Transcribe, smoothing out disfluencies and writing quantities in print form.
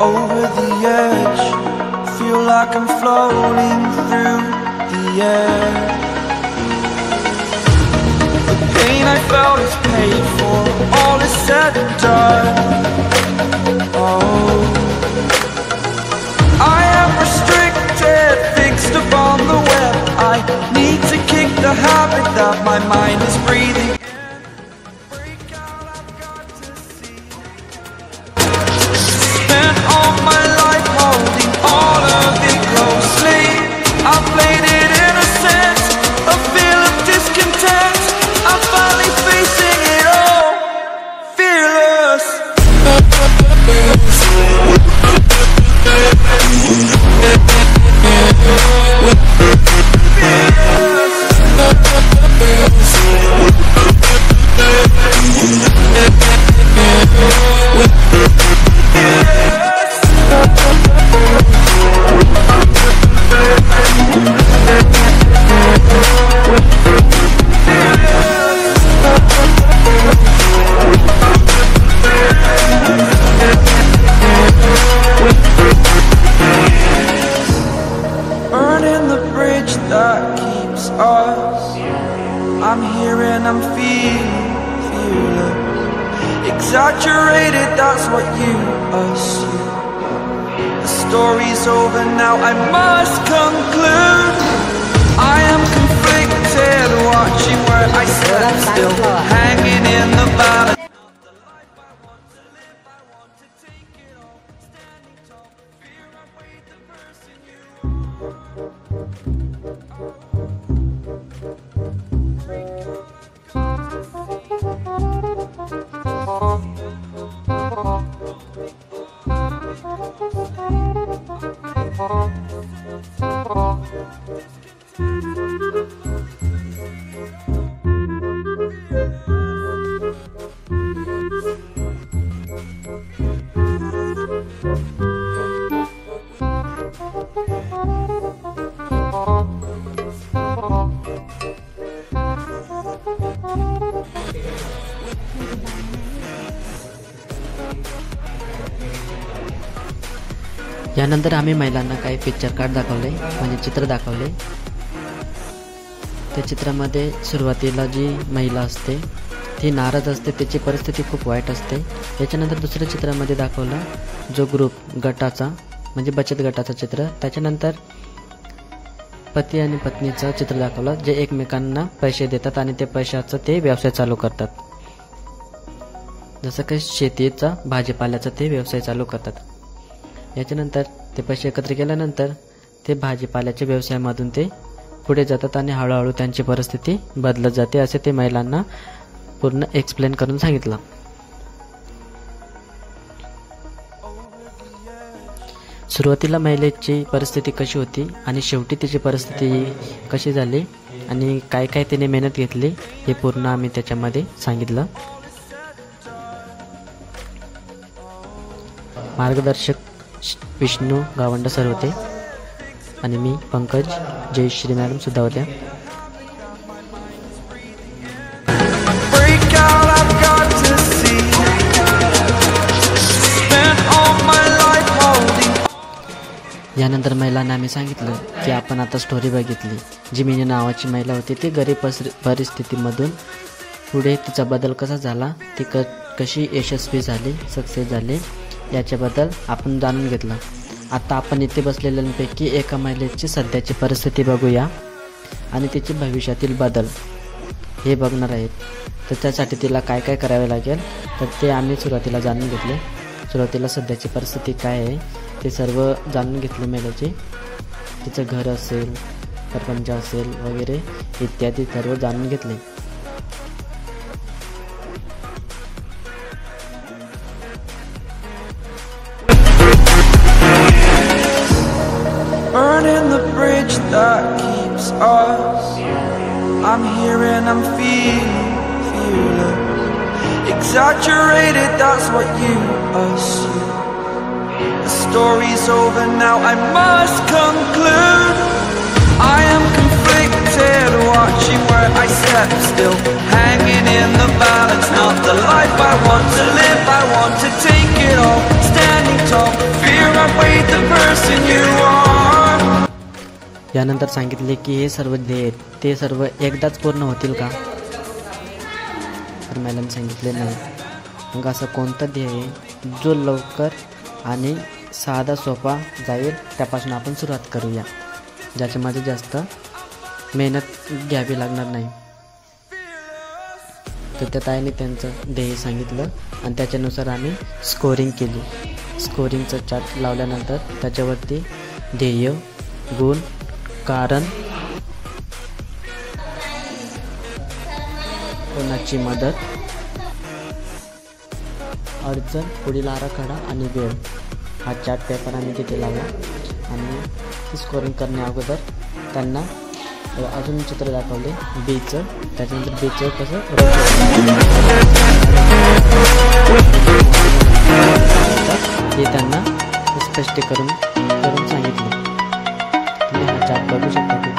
Over the edge, feel like I'm floating through the air. The pain I felt is paid for, all is said and done. Oh, I am restricted, fixed upon the web. I need to kick the habit that my mind is breathing. I'm here and I'm fearless. Exaggerated, that's what you assume. The story's over now, I must conclude. I am conflicted, watching where I stand still, hanging in the balance. यानंतर आम्ही महिलांना काही picture card दाखवले, म्हणजे चित्र दाखवले. त्या चित्रामध्ये सुरुवातीला जी महिला असते ती नाराज असते, त्याची परिस्थिती खूप वाईट असते. त्याच्यानंतर दुसऱ्या चित्रामध्ये दाखवला जो ग्रुप गटाचा म्हणजे बचत गटाचा चित्र. त्याच्यानंतर पती आणि पत्नीचं चित्र दाखवलं जे एकमेकांना पैसे देतात आणि ते पैशाचं ते व्यवसाय चालू करतात. जसं काही शेतीचा भाजीपाल्याचा ते व्यवसाय चालू करतात. याच्यानंतर ते पैसे एकत्र केल्यानंतर ते भाजीपाल्याच्या व्यवसायामधून ते पुढे जातात आणि हळूहळू त्यांची परिस्थिती बदलत जाते, असे ते महिलांना पूर्ण एक्सप्लेन करून सांगितलं. सुरुवातीला महिलेची परिस्थिती कशी होती आणि शेवटी तिची परिस्थिती कशी झाली आणि काय काय तिने मेहनत घेतली हे पूर्ण आम्ही त्याच्यामध्ये सांगितलं. मार्गदर्शक विष्णू गावंडे सर होते आणि मी पंकज जयश्री मॅडम सुद्धा होत्या. यानंतर महिलांना आम्ही सांगितलं की आपण आता स्टोरी बघितली. जी मीना नावाची महिला होती ती गरीब परिस्थितीमधून पुढे तिचा बदल कसा झाला, ती कशी यशस्वी झाली, सक्सेस झाली याच्याबद्दल आपण जाणून घेतलं. आता आपण इथे बसलेल्यांपैकी एका महिलेची सध्याची परिस्थिती बघूया आणि तिचे भविष्यातील बदल हे बघणार आहेत. तर त्यासाठी तिला काय काय करावे लागेल तर ते आम्ही सुरुवातीला जाणून घेतले. सुरुवातीला सध्याची परिस्थिती काय आहे ते सर्व जाणून घेतले महिलेची. तिचं घर असेल, सरपंच असेल वगैरे इत्यादी सर्व जाणून घेतले. Burning the bridge that keeps us. I'm here and I'm fearless. Exaggerated, that's what you assume. The story's over now, I must conclude. I am conflicted. यानंतर सांगितले की हे सर्व ध्येय ते सर्व एकदाच पूर्ण होतील का? तर महिलांनी सांगितले नाही. मग असं कोणतं ध्येय आहे जो लवकर आणि साधा सोपा जाईल त्यापासून आपण सुरुवात करूया, ज्याच्यामध्ये जास्त मेहनत घ्यावी लागणार नाही. तर त्या ताईने त्यांचं ध्येय सांगितलं आणि त्याच्यानुसार आम्ही स्कोरिंग केली. स्कोरिंगचं चार्ट लावल्यानंतर त्याच्यावरती ध्येय, गुण, कारण, कोणाची मदत, अडचण, पुढील आराखडा आणि वेळ हा चार्ट पेपर आम्ही तिथे लावला. आणि ती स्कोरिंग करण्या अगोदर त्यांना अजून चित्र दाखवले बीचं. त्याच्यानंतर बीचं कसं हे त्यांना स्पष्टीकरण करून सांगितले. तुम्ही हा चार्ट बघू शकता.